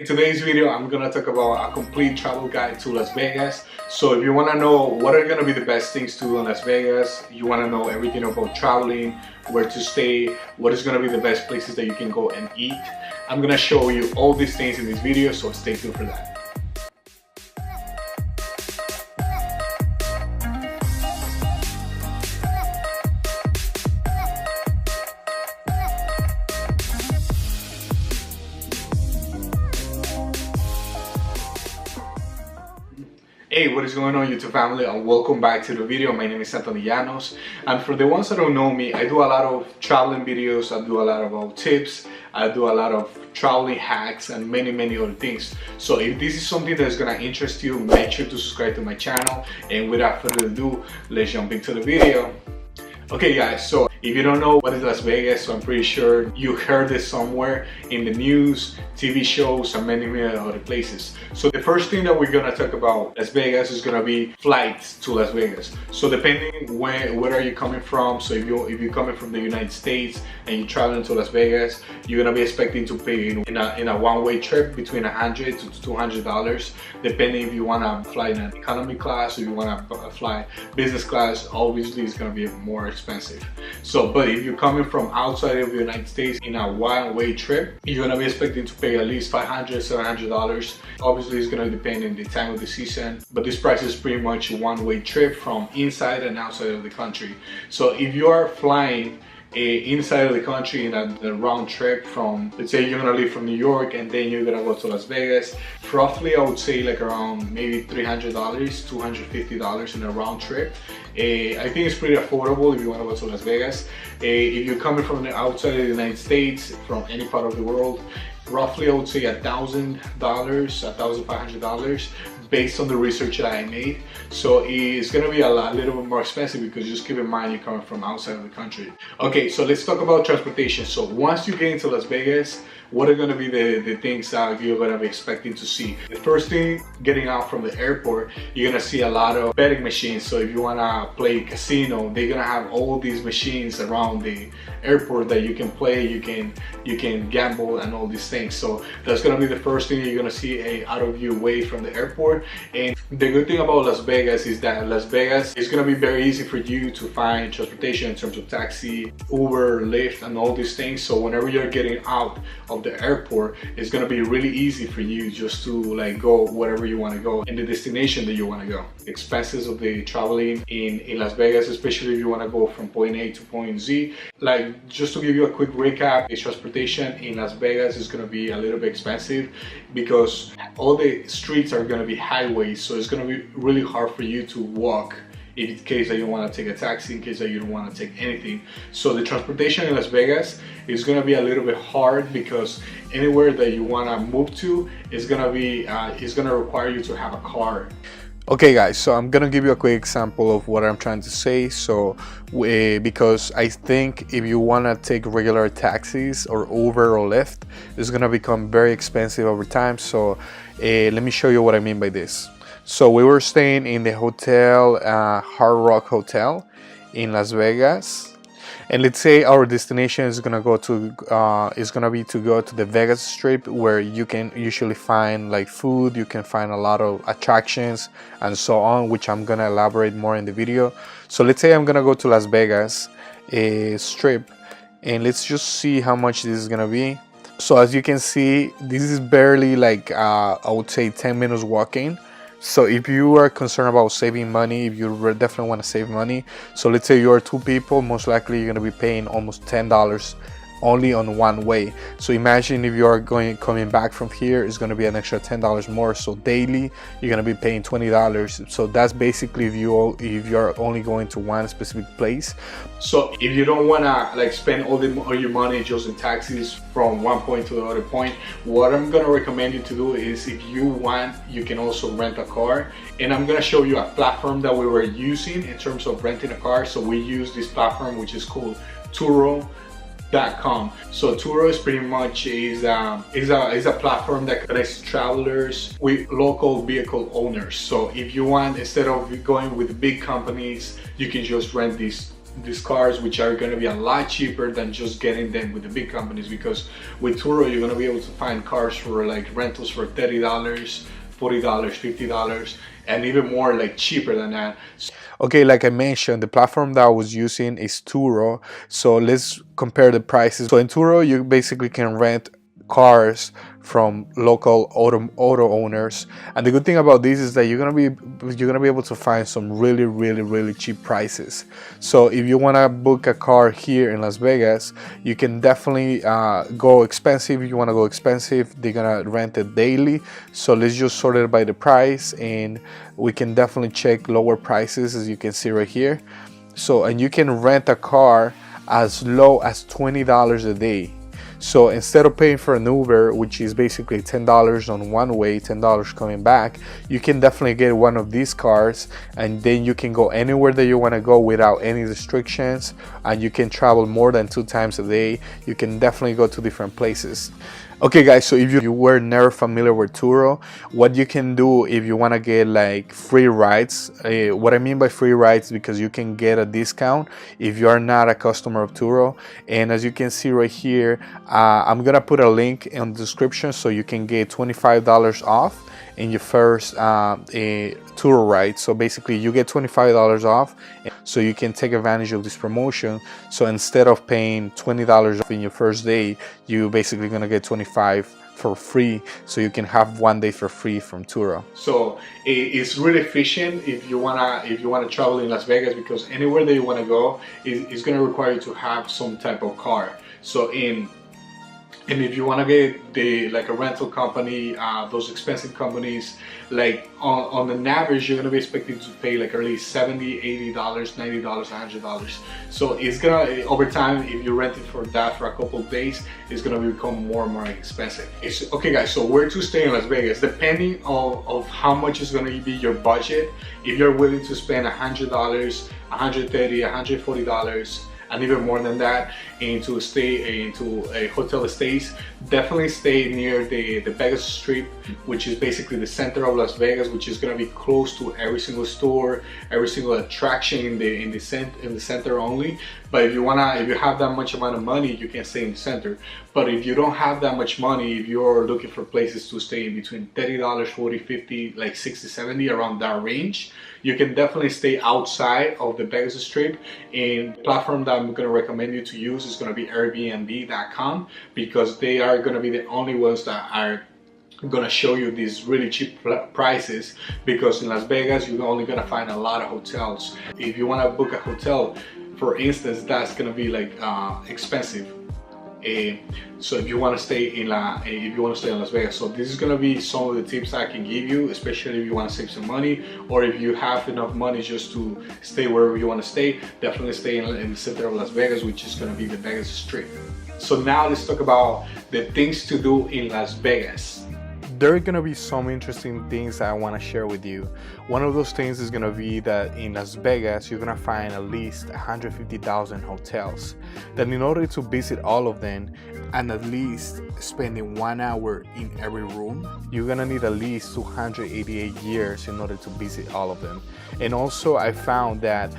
In today's video, I'm gonna talk about a complete travel guide to Las Vegas. So if you wanna know what are gonna be the best things to do in Las Vegas, you wanna know everything about traveling, where to stay, what is gonna be the best places that you can go and eat, I'm gonna show you all these things in this video, so stay tuned for that. Hey, what is going on YouTube family, and welcome back to the video. My name is Anthony Llanos, and for the ones that don't know me, I do a lot of traveling videos, I do a lot of tips, I do a lot of traveling hacks and many other things. So if this is something that is gonna interest you, make sure to subscribe to my channel, and without further ado, let's jump into the video. Okay guys, so if you don't know what is Las Vegas, so I'm pretty sure you heard this somewhere in the news, TV shows, and many other places. So the first thing that we're gonna talk about Las Vegas is gonna be flights to Las Vegas. So depending where are you coming from, so if you're coming from the United States and you're traveling to Las Vegas, you're gonna be expecting to pay in a one-way trip between $100 to $200, depending if you wanna fly in an economy class or you wanna fly business class. Obviously, it's gonna be more expensive. So, but if you're coming from outside of the United States in a one-way trip, you're gonna be expecting to pay at least $500, $700. Obviously, it's gonna depend on the time of the season, but this price is pretty much a one-way trip from inside and outside of the country. So if you are flying inside of the country in a round trip from, let's say you're gonna leave from New York and then you're gonna go to Las Vegas, roughly I would say like around maybe $300, $250 in a round trip. I think it's pretty affordable if you want to go to Las Vegas. If you're coming from the outside of the United States, from any part of the world, roughly I would say $1,000, $1,500 based on the research that I made. So it's gonna be a little bit more expensive because just keep in mind you're coming from outside of the country. Okay, so let's talk about transportation. So once you get into Las Vegas, what are gonna be the things that you're gonna be expecting to see? The first thing, getting out from the airport, you're gonna see a lot of betting machines. So if you wanna play casino, they're gonna have all these machines around the airport that you can play, you can gamble and all these things. So that's gonna be the first thing you're gonna see out of your way from the airport. And the good thing about Las Vegas is that Las Vegas is gonna be very easy for you to find transportation in terms of taxi, Uber, Lyft, and all these things. So whenever you're getting out of the airport, it's gonna be really easy for you just to like go wherever you want to go in the destination that you want to go. Expenses of the traveling in Las Vegas, especially if you want to go from point A to point Z, like just to give you a quick recap, the transportation in Las Vegas is going to be a little bit expensive because all the streets are going to be highways, so it's going to be really hard for you to walk in case that you want to take a taxi, in case that you don't want to take anything. So the transportation in Las Vegas is going to be a little bit hard because anywhere that you want to move to is going to require you to have a car. Okay guys, so I'm gonna give you a quick example of what I'm trying to say. So because I think if you want to take regular taxis or Uber or Lyft, it's gonna become very expensive over time. So let me show you what I mean by this. So we were staying in the hotel, Hard Rock Hotel in Las Vegas. And let's say our destination is gonna be to go to the Vegas Strip, where you can usually find like food, you can find a lot of attractions and so on, which I'm gonna elaborate more in the video. So let's say I'm gonna go to Las Vegas Strip, and let's just see how much this is gonna be. So as you can see, this is barely like I would say 10 minutes walking. So if you are concerned about saving money, if you definitely want to save money, so let's say you are two people, most likely you're going to be paying almost $10 only on one way. So imagine if you are coming back from here, it's going to be an extra $10 more. So daily you're going to be paying $20. So that's basically if you're only going to one specific place. So if you don't want to like spend all your money just in taxis from one point to the other point, what I'm going to recommend you to do is, if you want, you can also rent a car. And I'm going to show you a platform that we were using in terms of renting a car. So we use this platform which is called Turo.com. So Turo is pretty much is a platform that connects travelers with local vehicle owners. So if you want, instead of going with big companies, you can just rent this these cars, which are going to be a lot cheaper than just getting them with the big companies, because with Turo you're going to be able to find cars for like rentals for $30, $40, $50, and even more like cheaper than that. Okay, like I mentioned, the platform that I was using is Turo. So let's compare the prices. So in Turo, you basically can rent cars from local auto owners, and the good thing about this is that you're gonna be able to find some really cheap prices. So if you want to book a car here in Las Vegas, you can definitely go expensive. If you want to go expensive, they're gonna rent it daily. So let's just sort it by the price, and we can definitely check lower prices, as you can see right here. So, and you can rent a car as low as $20 a day. So instead of paying for an Uber, which is basically $10 on one way, $10 coming back, you can definitely get one of these cars, and then you can go anywhere that you want to go without any restrictions, and you can travel more than 2 times a day. You can definitely go to different places. Okay guys, so if you were never familiar with Turo, what you can do if you want to get like free rides, what I mean by free rides, because you can get a discount if you are not a customer of Turo. And as you can see right here, I'm gonna put a link in the description so you can get $25 off in your first Turo ride. So basically you get $25 off, so you can take advantage of this promotion. So instead of paying $20 off in your first day, you basically gonna get 25 for free, so you can have 1 day for free from Turo. So it's really efficient if you wanna travel in Las Vegas, because anywhere that you wanna go is gonna require you to have some type of car. So and if you want to get like a rental company, those expensive companies, like on an average, you're going to be expected to pay like at least $70, $80, $90, $100. So it's going to, over time, if you rent it for that for a couple of days, it's going to become more and more expensive. Okay guys, so where to stay in Las Vegas, depending of how much is going to be your budget. If you're willing to spend $100, $130, $140, and even more than that into a hotel stays, definitely stay near the Vegas Strip, which is basically the center of Las Vegas, which is going to be close to every single store, every single attraction in the center only. But if you have that much amount of money, you can stay in the center. But if you don't have that much money, if you're looking for places to stay in between $30, $40, $50, like $60, $70, around that range, you can definitely stay outside of the Vegas Strip. And the platform that I'm going to recommend you to use is going to be Airbnb.com, because they are going to be the only ones that are going to show you these really cheap prices, because in Las Vegas you're only going to find a lot of hotels. If you want to book a hotel, for instance, that's going to be like expensive. So if you want to stay in Las Vegas, so this is going to be some of the tips I can give you, especially if you want to save some money, or if you have enough money just to stay wherever you want to stay. Definitely stay in the center of Las Vegas, which is going to be the Vegas Strip. So now let's talk about the things to do in Las Vegas. There are gonna be some interesting things that I want to share with you. One of those things is gonna be that in Las Vegas, you're gonna find at least 150,000 hotels. Then in order to visit all of them, and at least spending 1 hour in every room, you're gonna need at least 288 years in order to visit all of them. And also I found that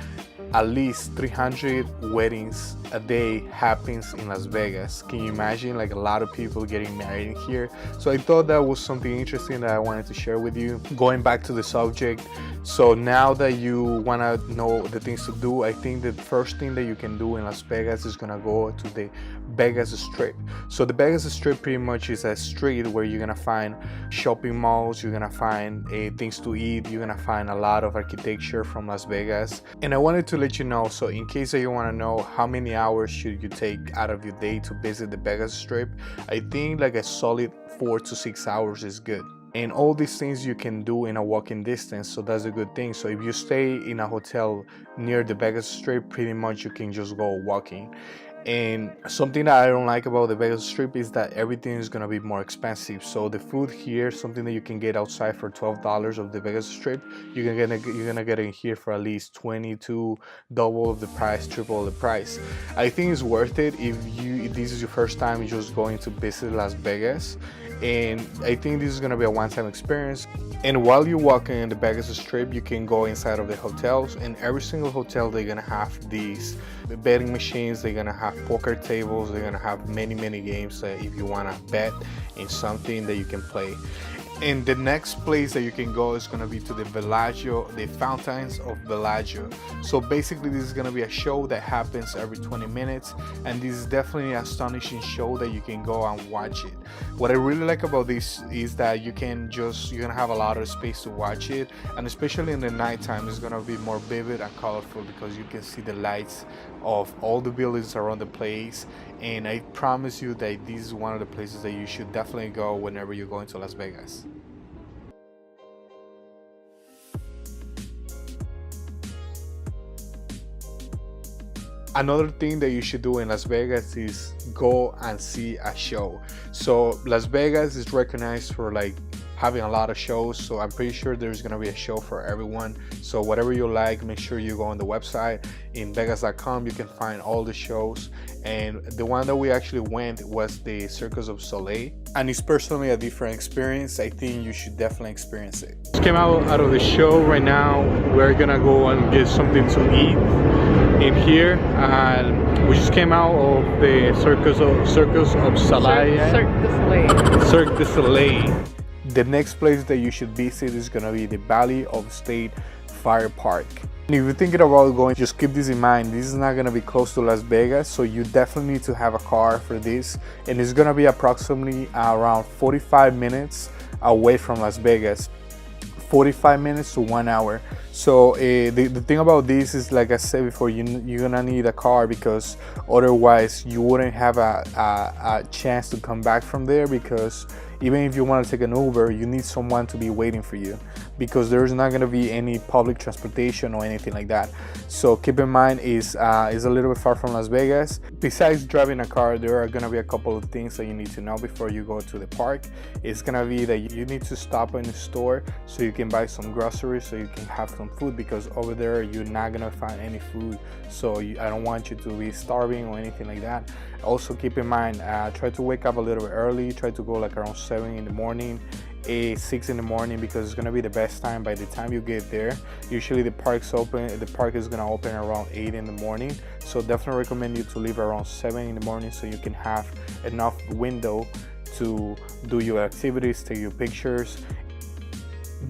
at least 300 weddings a day happens in Las Vegas. Can you imagine, like a lot of people getting married here? So I thought that was something interesting that I wanted to share with you. Going back to the subject, so now that you want to know the things to do, I think the first thing that you can do in Las Vegas is gonna go to the Vegas Strip. So the Vegas Strip pretty much is a street where you're gonna find shopping malls, you're gonna find things to eat, you're gonna find a lot of architecture from Las Vegas. And I wanted to let you know, so in case that you want to know how many hours should you take out of your day to visit the Vegas Strip, I think like a solid 4 to 6 hours is good. And all these things you can do in a walking distance, so that's a good thing. So if you stay in a hotel near the Vegas Strip, pretty much you can just go walking. And something that I don't like about the Vegas Strip is that everything is gonna be more expensive. So the food here, something that you can get outside for $12 of the Vegas Strip, you're gonna get it here for at least 22, double of the price, triple the price. I think it's worth it if this is your first time just going to visit Las Vegas. and I think this is gonna be a one-time experience. And while you're walking in the Vegas Strip, you can go inside of the hotels, and every single hotel they're gonna have these betting machines, they're gonna have poker tables, they're gonna have many games that if you wanna bet in something that you can play. And the next place that you can go is gonna be to the Bellagio, the Fountains of Bellagio. So basically this is gonna be a show that happens every 20 minutes, and this is definitely an astonishing show that you can go and watch it. What I really like about this is that you're gonna have a lot of space to watch it, and especially in the nighttime it's gonna be more vivid and colorful because you can see the lights of all the buildings around the place. And I promise you that this is one of the places that you should definitely go whenever you're going to Las Vegas. Another thing that you should do in Las Vegas is go and see a show. So Las Vegas is recognized for like having a lot of shows, so I'm pretty sure there's gonna be a show for everyone. So whatever you like, make sure you go on the website in vegas.com. You can find all the shows, and the one that we actually went was the Circus of Soleil, and it's personally a different experience. I think you should definitely experience it. Just came out of the show. Right now we're gonna go and get something to eat in here, and we just came out of the Circus of Soleil. Cirque du Soleil. The next place that you should visit is gonna be the Valley of State Fire Park. And if you're thinking about going, just keep this in mind. This is not gonna be close to Las Vegas, so you definitely need to have a car for this. And it's gonna be approximately around 45 minutes away from Las Vegas. 45 minutes to 1 hour. So the thing about this is, like I said before, you're gonna need a car because otherwise you wouldn't have a chance to come back from there, because even if you want to take an Uber, you need someone to be waiting for you because there's not going to be any public transportation or anything like that. So keep in mind, it's a little bit far from Las Vegas. Besides driving a car, there are going to be a couple of things that you need to know before you go to the park. It's going to be that you need to stop in the store so you can buy some groceries, so you can have some food, because over there you're not going to find any food. So I don't want you to be starving or anything like that. Also keep in mind, try to wake up a little bit early. Try to go like around 7 in the morning, 6 in the morning, because it's gonna be the best time. By the time you get there, usually the park is gonna open around 8 in the morning. So definitely recommend you to leave around 7 in the morning so you can have enough window to do your activities, take your pictures.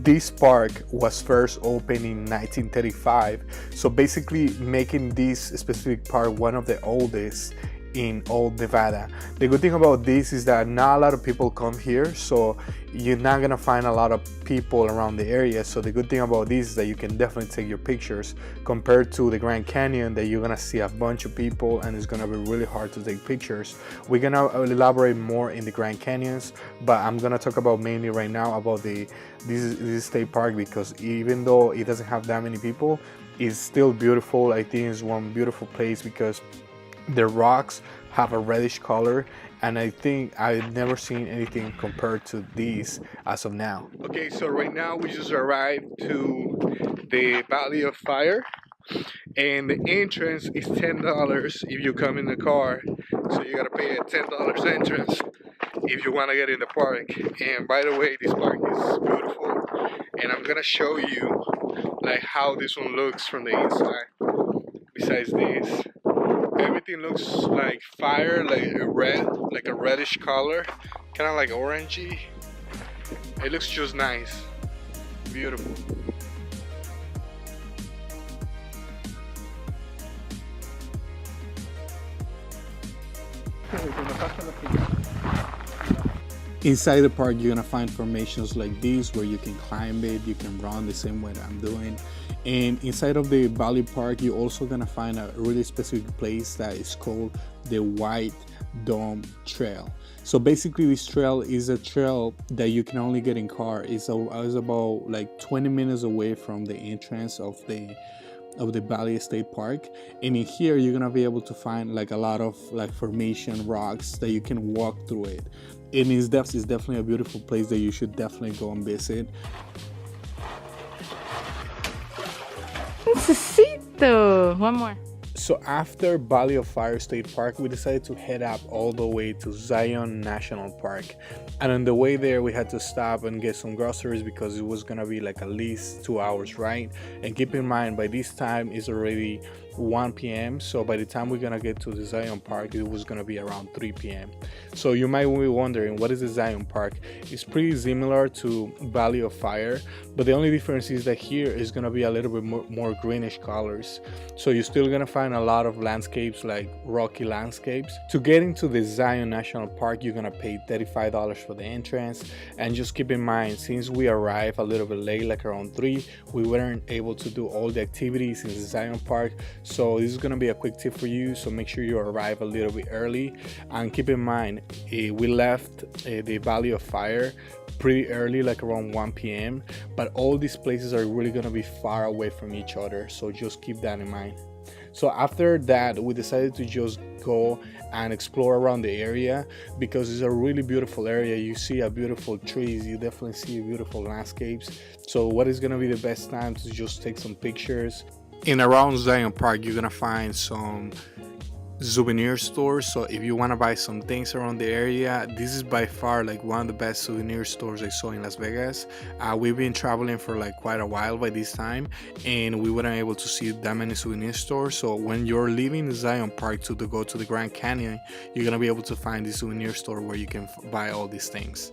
This park was first opened in 1935, so basically making this specific park one of the oldest in old Nevada. The good thing about this is that not a lot of people come here, so you're not gonna find a lot of people around the area. So the good thing about this is that you can definitely take your pictures, compared to the Grand Canyon that you're gonna see a bunch of people and it's gonna be really hard to take pictures. We're gonna elaborate more in the Grand Canyons, but I'm gonna talk about mainly right now about this state park, because even though it doesn't have that many people, it's still beautiful. I think it's one beautiful place because the rocks have a reddish color, and I think I've never seen anything compared to these as of now. Okay, so right now we just arrived to the Valley of Fire, and the entrance is $10 if you come in the car. So you gotta pay a $10 entrance if you want to get in the park. And by the way, this park is beautiful, and I'm gonna show you like how this one looks from the inside. Besides this, everything looks like fire, like a reddish color, kind of like orangey. It looks just nice, beautiful. Inside the park, you're gonna find formations like these where you can climb it, you can run the same way that I'm doing. And inside of the Valley Park, you're also gonna find a really specific place that is called the White Dome Trail. So basically, this trail is a trail that you can only get in car. It's about like 20 minutes away from the entrance of the Valley State Park, and in here you're gonna be able to find like a lot of like formation rocks that you can walk through it. And it's definitely a beautiful place that you should definitely go and visit. Necesito. One more. So after Valley of Fire State Park, we decided to head up all the way to Zion National Park. And on the way there, we had to stop and get some groceries because it was gonna be like at least 2 hours, right? And keep in mind, by this time it's already 1 p.m. So by the time we're gonna get to the Zion Park, it was gonna be around 3 p.m. So you might be wondering, what is the Zion Park? It's pretty similar to Valley of Fire, but the only difference is that here is gonna be a little bit more greenish colors. So you're still gonna find a lot of landscapes, like rocky landscapes. To get into the Zion National Park, you're gonna pay $35 for the entrance. And just keep in mind, since we arrived a little bit late, like around 3, we weren't able to do all the activities in the Zion Park. So this is gonna be a quick tip for you, so make sure you arrive a little bit early. And keep in mind, we left the Valley of Fire pretty early, like around 1 p.m. But all these places are really gonna be far away from each other, so just keep that in mind. So after that, we decided to just go and explore around the area because it's a really beautiful area. You see a beautiful trees, you definitely see beautiful landscapes. So what is gonna be the best time to just take some pictures? In around Zion Park, you're gonna find some souvenir stores. So if you want to buy some things around the area, this is by far like one of the best souvenir stores I saw in Las Vegas. We've been traveling for like quite a while by this time, and we weren't able to see that many souvenir stores. So when you're leaving Zion Park to go to the Grand Canyon, you're gonna be able to find the souvenir store where you can buy all these things.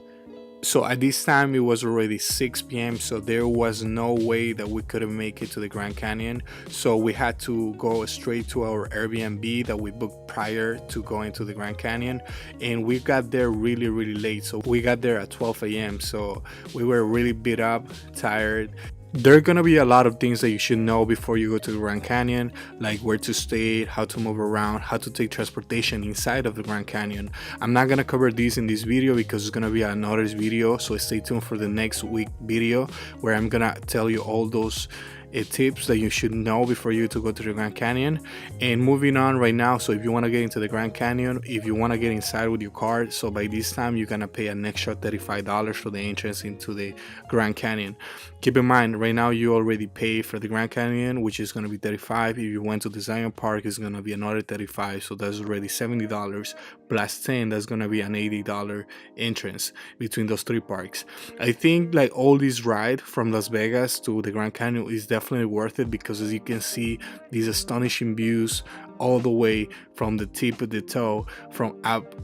So at this time it was already 6 p.m. so there was no way that we couldn't make it to the Grand Canyon. So we had to go straight to our Airbnb that we booked prior to going to the Grand Canyon, and we got there really late. So we got there at 12 a.m. so we were really beat up, tired. There are gonna be a lot of things that you should know before you go to the Grand Canyon, like where to stay, how to move around, how to take transportation inside of the Grand Canyon. I'm not gonna cover this in this video because it's gonna be another video, so stay tuned for the next week video where I'm gonna tell you all those tips that you should know before you to go to the Grand Canyon. And moving on right now, so if you want to get into the Grand Canyon, if you want to get inside with your card, so by this time you're gonna pay an extra $35 for the entrance into the Grand Canyon. Keep in mind, right now you already paid for the Grand Canyon, which is going to be $35. If you went to the Zion Park, it's going to be another $35, so that's already $70 plus $10. That's going to be an $80 entrance between those three parks. I think like all this ride from Las Vegas to the Grand Canyon is definitely worth it because as you can see these astonishing views all the way from the tip of the toe, from up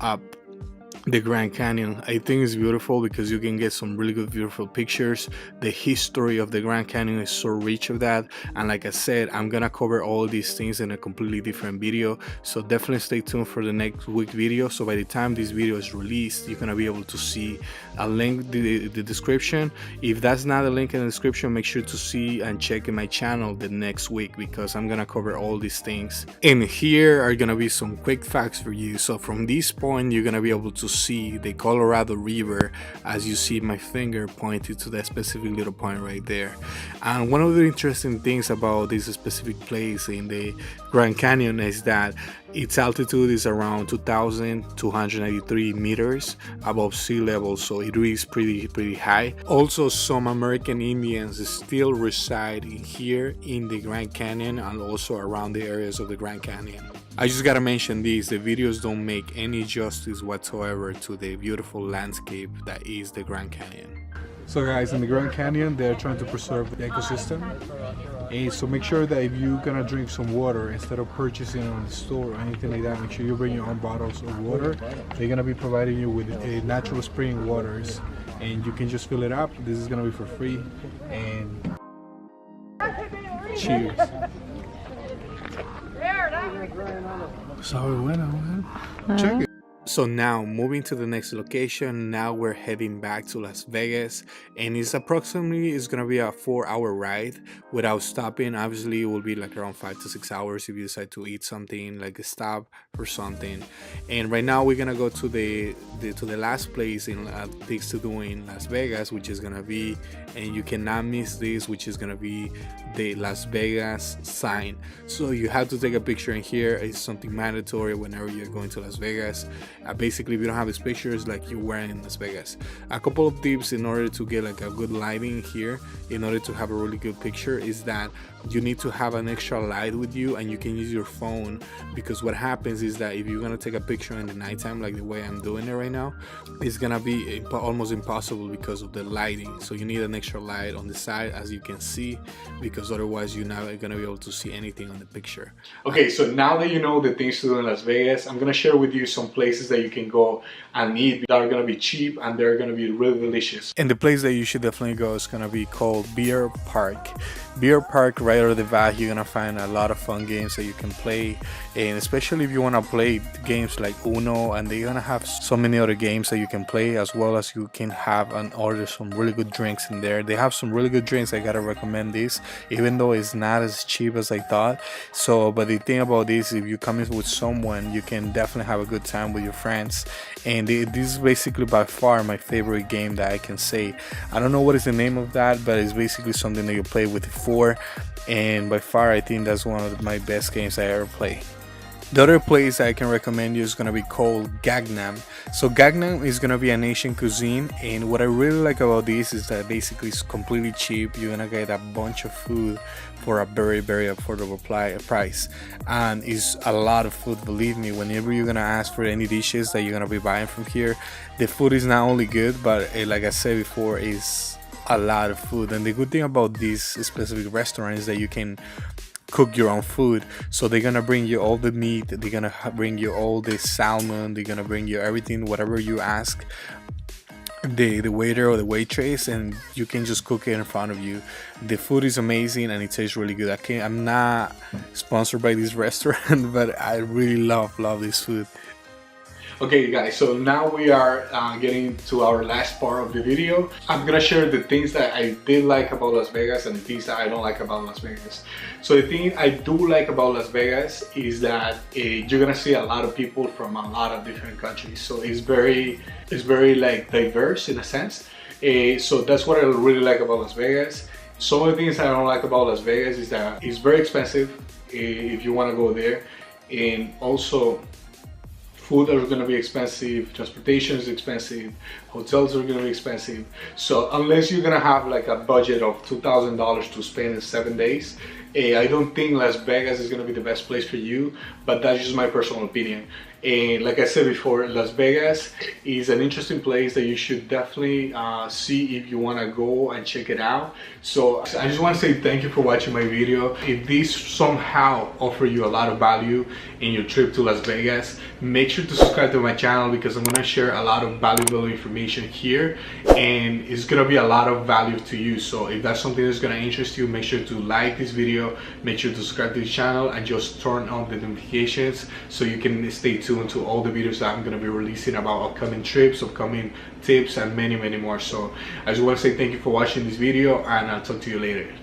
the Grand Canyon. I think it's beautiful because you can get some really good beautiful pictures. The history of the Grand Canyon is so rich of that, and like I said, I'm gonna cover all these things in a completely different video, so definitely stay tuned for the next week video. So by the time this video is released, you're gonna be able to see a link in the description. If that's not a link in the description, make sure to see and check in my channel the next week because I'm gonna cover all these things. And here are gonna be some quick facts for you. So from this point you're gonna be able to see the Colorado River, as you see my finger pointed to that specific little point right there. And one of the interesting things about this specific place in the Grand Canyon is that its altitude is around 2,283 meters above sea level, so it is pretty high. Also, some American Indians still reside here in the Grand Canyon and also around the areas of the Grand Canyon. I just gotta mention this, the videos don't make any justice whatsoever to the beautiful landscape that is the Grand Canyon. So guys, in the Grand Canyon, they're trying to preserve the ecosystem. And so make sure that if you're gonna drink some water, instead of purchasing it on the store or anything like that, make sure you bring your own bottles of water. They're gonna be providing you with natural spring waters, and you can just fill it up. This is gonna be for free. And cheers. So bueno, check it. So now moving to the next location, now we're heading back to Las Vegas, and it's gonna be a 4-hour ride without stopping. Obviously it will be like around 5 to 6 hours if you decide to eat something, like a stop or something. And right now we're gonna go to the last place in things to do in Las Vegas, which is gonna be, and you cannot miss this, which is gonna be the Las Vegas sign. So you have to take a picture in here. It's something mandatory whenever you're going to Las Vegas. basically if you don't have these pictures like you were in Las Vegas. A couple of tips in order to get like a good lighting here, in order to have a really good picture, is that you need to have an extra light with you, and you can use your phone, because what happens is that if you're gonna take a picture in the nighttime like the way I'm doing it right now, it's gonna be almost impossible because of the lighting. So you need an extra light on the side, as you can see, because otherwise you're not gonna be able to see anything on the picture. Okay, so now that you know the things to do in Las Vegas, I'm gonna share with you some places that you can go and eat that are gonna be cheap and they're gonna be really delicious. And the place that you should definitely go is gonna be called Beer Park. Beer Park, right out of the bat, you're gonna find a lot of fun games that you can play, and especially if you wanna play games like Uno, and they're gonna have so many other games that you can play, as well as you can have and order some really good drinks in there. They have some really good drinks. I gotta recommend this, even though it's not as cheap as I thought. So, but the thing about this, if you come in with someone, you can definitely have a good time with your friends. And this is basically by far my favorite game that I can say. I don't know what is the name of that, but it's basically something that you play with four, and by far I think that's one of my best games I ever played. The other place I can recommend you is going to be called Gangnam. So Gangnam is going to be an Asian cuisine, and what I really like about this is that basically it's completely cheap. You're going to get a bunch of food for a very, very affordable price, and it's a lot of food. Believe me, whenever you're going to ask for any dishes that you're going to be buying from here, the food is not only good, but like I said before, is a lot of food. And the good thing about this specific restaurant is that you can cook your own food. So they're gonna bring you all the meat, they're gonna bring you all the salmon, they're gonna bring you everything, whatever you ask the waiter or the waitress, and you can just cook it in front of you. The food is amazing and it tastes really good. I'm not sponsored by this restaurant, but I really love this food. Okay guys, so now we are getting to our last part of the video. I'm gonna share the things that I did like about Las Vegas and the things that I don't like about Las Vegas. So the thing I do like about Las Vegas is that you're gonna see a lot of people from a lot of different countries. So it's very like diverse in a sense. So that's what I really like about Las Vegas. Some of the things I don't like about Las Vegas is that it's very expensive if you want to go there, and also food are going to be expensive, transportation is expensive, hotels are going to be expensive. So unless you're going to have like a budget of $2,000 to spend in 7 days, I don't think Las Vegas is going to be the best place for you, but that's just my personal opinion. And like I said before, Las Vegas is an interesting place that you should definitely see if you want to go and check it out. So I just want to say thank you for watching my video. If this somehow offer you a lot of value in your trip to Las Vegas, make sure to subscribe to my channel, because I'm going to share a lot of valuable information here, and it's going to be a lot of value to you. So if that's something that's going to interest you, make sure to like this video, make sure to subscribe to the channel, and just turn on the notifications so you can stay tuned to all the videos that I'm going to be releasing about upcoming trips, upcoming tips, and many more. So I just want to say thank you for watching this video, and I'll talk to you later.